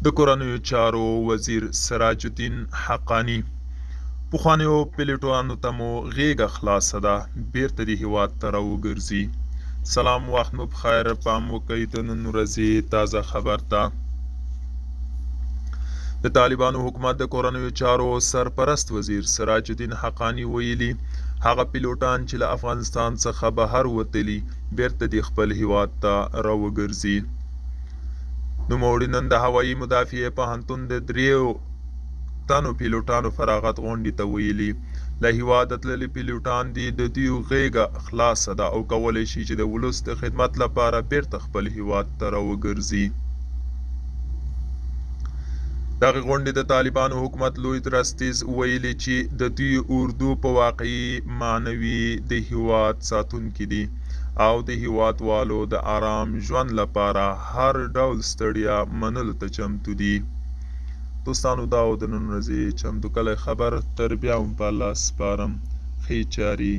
د کورنیو چارو وزیر سراج الدین حقانی: پخوانیو پیلوټانو ته مو غیږه خلاصه ده، بیرته دې هیواد ته راوګرځي. سلام، وخت مو بخیر. پام وکړئ د نن ورځې تازه خبر ته. د طالبانو حکومت د کورنیو چارو سرپرست وزیر سراج الدین حقانی ویلي، هغه پیلوټان چې له افغانستان څخه بهر وتلي بیرته دې خپل هیواد ته راوګرځي. نوموړي نن د هوایي مدافعې پوهنتون د 3 تنو پیلوټانو فراغت غونډې ته ویلي، له هیواده تللي پیلوټان دي د دوی غیږه خلاصه ده او کولی شي چې د ولس د خدمت لپاره بیرته خپل هیواد ته راوګرځي. دغه غونډې د طالبانو حکومت لوی درستیز ویلي چې د دوی اردو په واقعي معنوي د هیواد ساتونکي دي او د هیوادوالو د آرام ژوند لپاره هر ډول ستړیا منلو ته چمتو دي. دوستانو، دا و د نن ورځې چمتو کلی خبر. تر بیا هم په الله سپارم. ښې چارې